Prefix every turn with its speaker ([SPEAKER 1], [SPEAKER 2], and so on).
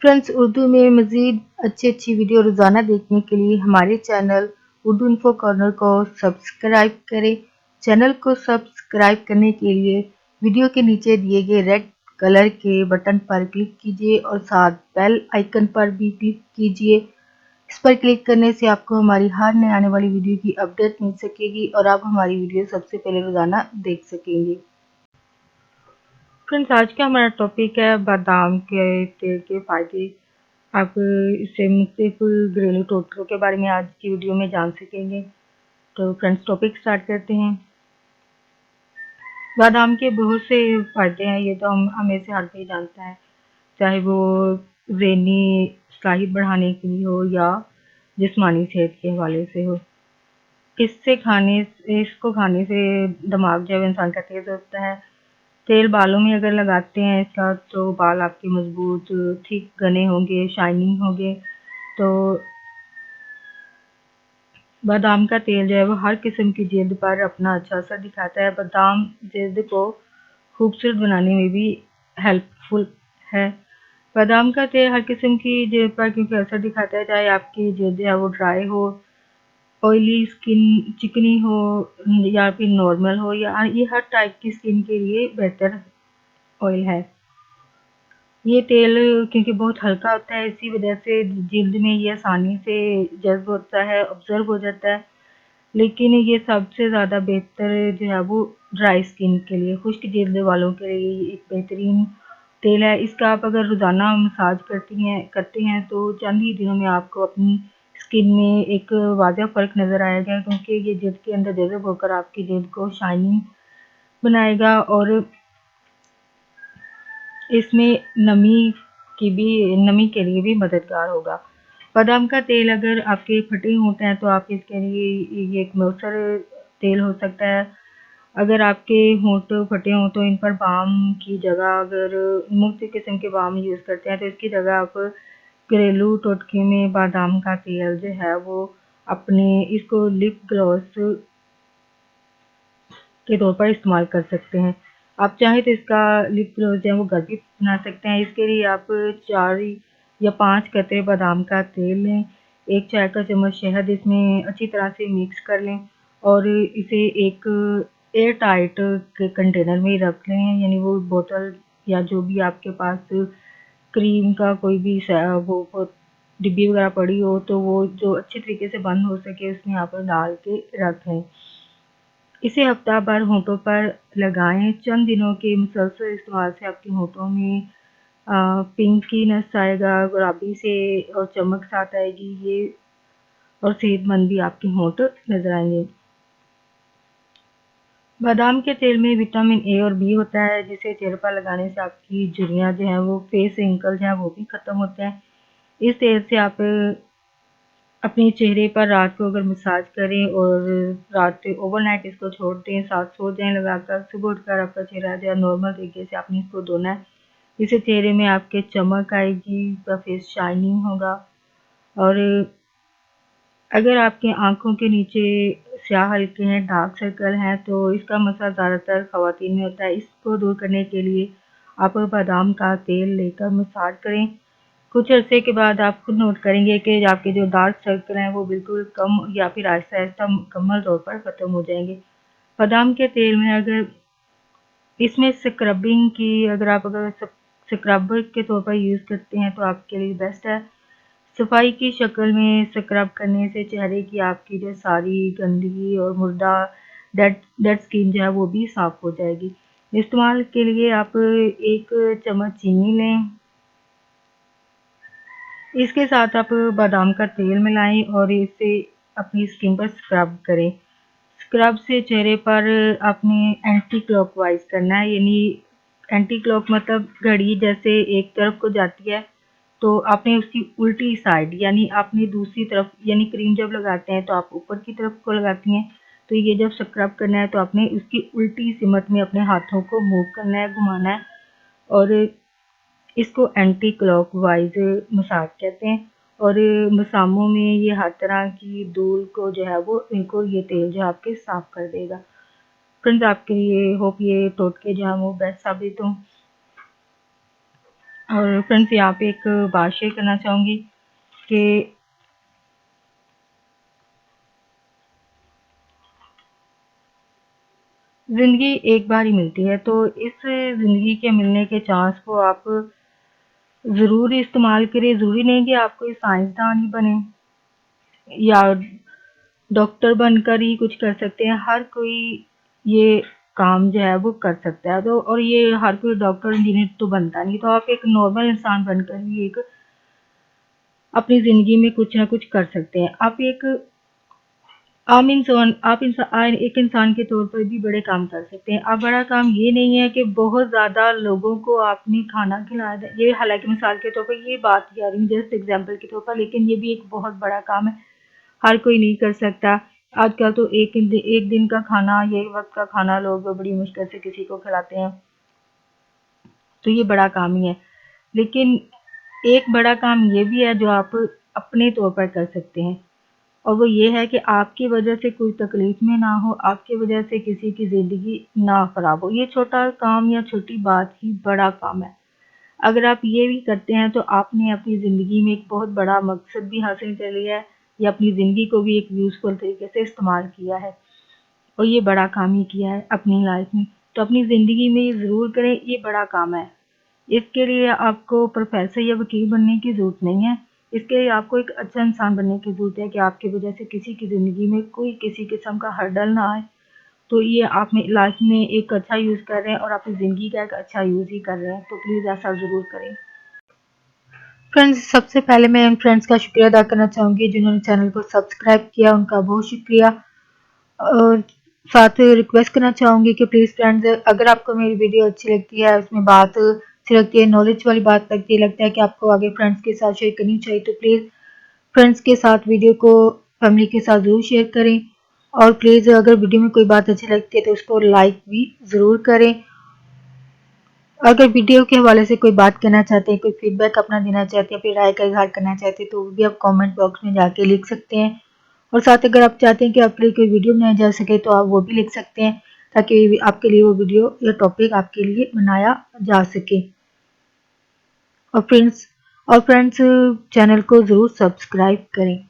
[SPEAKER 1] Friends, Urdu में मज़ीद अच्छी वीडियो रोज़ाना देखने के लिए हमारे चैनल उर्दू इन्फो कॉर्नर को सब्सक्राइब करें। चैनल को सब्सक्राइब करने के लिए वीडियो के नीचे दिए गए रेड कलर के बटन पर क्लिक कीजिए और साथ बेल आइकन पर भी क्लिक कीजिए। इस पर क्लिक करने से आपको हमारी हर नए आने वाली वीडियो की अपडेट मिल सकेगी और आप हमारी वीडियो सबसे पहले रोज़ाना देख सकेंगे। फ्रेंड्स, आज का हमारा टॉपिक है बादाम के तेल के फ़ायदे। आप इससे मुख्तलिफ घरेलू टोटकों के बारे में आज की वीडियो में जान सकेंगे। तो फ्रेंड्स, टॉपिक स्टार्ट करते हैं। बादाम के बहुत से फ़ायदे हैं, ये तो हमें से हर कोई जानता है, चाहे वो ज़हनी सलाहियत बढ़ाने के लिए हो या जिस्मानी सेहत के हवाले से हो। इसको खाने से दिमाग जो है इंसान का तेज़ होता है। तेल बालों में अगर लगाते हैं इसका तो बाल आपके मजबूत, ठीक, घने होंगे, शाइनिंग होंगे। तो बादाम का तेल जो है वो हर किस्म की जिल्द पर अपना अच्छा असर दिखाता है। बादाम जिल्द को खूबसूरत बनाने में भी हेल्पफुल है। बादाम का तेल हर किस्म की जिल्द पर क्योंकि असर दिखाता है, चाहे आपकी जिल्द है वो ड्राई हो, ऑयली स्किन, चिकनी हो या फिर नॉर्मल हो, या ये हर टाइप की स्किन के लिए बेहतर ऑयल है। ये तेल क्योंकि बहुत हल्का होता है, इसी वजह से जिल्द में ये आसानी से जज्ब होता है, ऑब्जर्व हो जाता है। लेकिन ये सबसे ज़्यादा बेहतर जो है वो ड्राई स्किन के लिए, खुश्क जिल्द वालों के लिए ये एक बेहतरीन तेल है। इसका आप अगर रोज़ाना मसाज करते हैं तो चंद ही दिनों में आपको अपनी स्किन में एक वाज़ह फ़र्क नज़र आएगा, क्योंकि ये जिल्द के अंदर जज़ब होकर आपकी जिल्द को शाइनिंग बनाएगा और इसमें नमी के लिए भी मददगार होगा। बादाम का तेल अगर आपके फटे होंठ हैं तो आप इसके लिए ये एक मौसर तेल हो सकता है। अगर आपके होंठ फटे हों तो इन पर बाम की जगह अगर मुख्तलिफ किस्म के बाम यूज़ करते हैं तो इसकी जगह आप घरेलू टोटके में बादाम का तेल जो है वो इसको लिप ग्लॉस के तौर पर इस्तेमाल कर सकते हैं। आप चाहें तो इसका लिप ग्लॉस जो है वो घर भी बना सकते हैं। इसके लिए आप 4 या 5 कतरे बादाम का तेल लें, 1 चाय का चम्मच शहद इसमें अच्छी तरह से मिक्स कर लें और इसे एक एयर टाइट कंटेनर में रख लें, यानी वो बोतल या जो भी आपके पास क्रीम का कोई भी वो डिब्बी वगैरह पड़ी हो तो वो जो अच्छी तरीके से बंद हो सके उसमें आप डाल के रख लें। इसे हफ्ता भर होंठों पर लगाएं। चंद दिनों के मुसलसल इस्तेमाल से आपके होंठों में पिंकीनेस आएगा, गुलाबी से और चमक साथ आएगी ये, और सेहतमंद भी आपके होंठ नजर आएंगे। बादाम के तेल में विटामिन ए और बी होता है, जिसे चेहरे पर लगाने से आपकी झुर्रियाँ जो हैं वो, फेस रिंकल जो हैं वो भी खत्म होते हैं। इस तेल से आप अपने चेहरे पर रात को अगर मसाज करें और रात ओवरनाइट इसको छोड़ दें, साथ सो जाएं लगाकर, सुबह उठकर आपका चेहरा जो है नॉर्मल तरीके से आपने इसको धोना है। इससे चेहरे में आपके चमक आएगी, आपका फेस शाइनिंग होगा। और अगर आपकी आंखों के नीचे स्याह हल्के हैं, डार्क सर्कल हैं, तो इसका मसला ज़्यादातर ख़वातीन में होता है। इसको दूर करने के लिए आप बादाम का तेल लेकर मसाज करें। कुछ अरसे के बाद आप खुद नोट करेंगे कि आपके जो डार्क सर्कल हैं वो बिल्कुल कम या फिर आहिस्ता आहिस्ता मुकम्मल तौर पर ख़त्म हो जाएंगे। बादाम के तेल में अगर इसमें स्क्रबिंग की अगर स्क्रबर के तौर पर यूज़ करते हैं तो आपके लिए बेस्ट है। सफाई की शक्ल में स्क्रब करने से चेहरे की आपकी जो सारी गंदगी और मुर्दा डेड स्किन जो है वो भी साफ हो जाएगी। इस्तेमाल के लिए आप 1 चम्मच चीनी लें, इसके साथ आप बादाम का तेल मिलाएं और इसे अपनी स्किन पर स्क्रब करें। स्क्रब से चेहरे पर आपने एंटी क्लॉकवाइज करना है, यानी एंटी क्लॉक मतलब घड़ी जैसे एक तरफ को जाती है तो आपने उसकी उल्टी साइड, यानी आपने दूसरी तरफ, यानी क्रीम जब लगाते हैं तो आप ऊपर की तरफ को लगाती हैं, तो ये जब स्क्रब करना है तो आपने उसकी उल्टी सिमत में अपने हाथों को मूव करना है, घुमाना है, और इसको एंटी क्लॉकवाइज मसाज कहते हैं। और मसामों में ये हर तरह की धूल को जो है वो इनको ये तेल जो है आपके साफ कर देगा। फ्रेंड्स, आपके लिए होप ये टोटके जो हैं वो बेस्ट साबित हों। और फ्रेंड्स यहाँ पे एक बात शेयर करना चाहूँगी कि ज़िंदगी एक बार ही मिलती है, तो इस ज़िंदगी के मिलने के चांस को आप ज़रूर इस्तेमाल करें। ज़रूरी नहीं कि आप कोई साइंसदान ही बने या डॉक्टर बनकर ही कुछ कर सकते हैं। हर कोई ये काम जो है वो कर सकता है, तो और ये हर कोई डॉक्टर इंजीनियर तो बनता नहीं, तो आप एक नॉर्मल इंसान बनकर भी एक अपनी ज़िंदगी में कुछ ना कुछ कर सकते हैं। आप एक एक इंसान के तौर पर भी बड़े काम कर सकते हैं। अब बड़ा काम ये नहीं है कि बहुत ज़्यादा लोगों को आपने खाना खिलाया था। ये हालाँकि मिसाल के तौर पर ये बात कह रही हूँ जस्ट एग्ज़ाम्पल के तौर पर, लेकिन ये भी एक बहुत बड़ा काम है। हर कोई नहीं कर सकता। आजकल तो एक दिन का खाना, एक वक़्त का खाना लोग बड़ी मुश्किल से किसी को खिलाते हैं। तो ये बड़ा काम ही है। लेकिन एक बड़ा काम ये भी है जो आप अपने तौर पर कर सकते हैं, और वो ये है कि आपकी वजह से कोई तकलीफ में ना हो, आपकी वजह से किसी की ज़िंदगी ना खराब हो। ये छोटा काम या छोटी बात ही बड़ा काम है। अगर आप ये भी करते हैं तो आपने अपनी ज़िंदगी में एक बहुत बड़ा मकसद भी हासिल कर लिया है, या अपनी ज़िंदगी को भी एक यूज़फुल तरीके से इस्तेमाल किया है, और ये बड़ा काम ही किया है अपनी लाइफ में। तो अपनी ज़िंदगी में ये ज़रूर करें, ये बड़ा काम है। इसके लिए आपको प्रोफेसर या वकील बनने की ज़रूरत नहीं है। इसके लिए आपको एक अच्छा इंसान बनने की ज़रूरत है कि आपकी वजह से किसी की ज़िंदगी में कोई किसी किस्म का हर्डल ना आए। तो ये आप में लाइफ में एक अच्छा यूज़ कर रहे हैं और अपनी ज़िंदगी का एक अच्छा यूज़ ही कर रहे हैं, तो प्लीज़ ऐसा ज़रूर करें। फ्रेंड्स, सबसे पहले मैं इन फ्रेंड्स का शुक्रिया अदा करना चाहूँगी जिन्होंने चैनल को सब्सक्राइब किया, उनका बहुत शुक्रिया। और साथ रिक्वेस्ट करना चाहूँगी कि प्लीज़ फ्रेंड्स, अगर आपको मेरी वीडियो अच्छी लगती है, उसमें बात अच्छी लगती है, नॉलेज वाली बात लगती है, लगता है कि आपको आगे फ्रेंड्स के साथ शेयर करनी चाहिए, तो प्लीज़ फ्रेंड्स के साथ वीडियो को फैमिली के साथ ज़रूर शेयर करें। और प्लीज़ अगर वीडियो में कोई बात अच्छी लगती है तो उसको लाइक भी ज़रूर करें। अगर वीडियो के हवाले से कोई बात कहना चाहते हैं, कोई फीडबैक अपना देना चाहते हैं, अपनी राय का इजहार करना चाहते हैं, तो वो भी आप कमेंट बॉक्स में जाके लिख सकते हैं। और साथ अगर आप चाहते हैं कि आपके लिए कोई वीडियो बनाया जा सके तो आप वो भी लिख सकते हैं, ताकि आपके लिए वो वीडियो या टॉपिक आपके लिए बनाया जा सके। और फ्रेंड्स चैनल को ज़रूर सब्सक्राइब करें।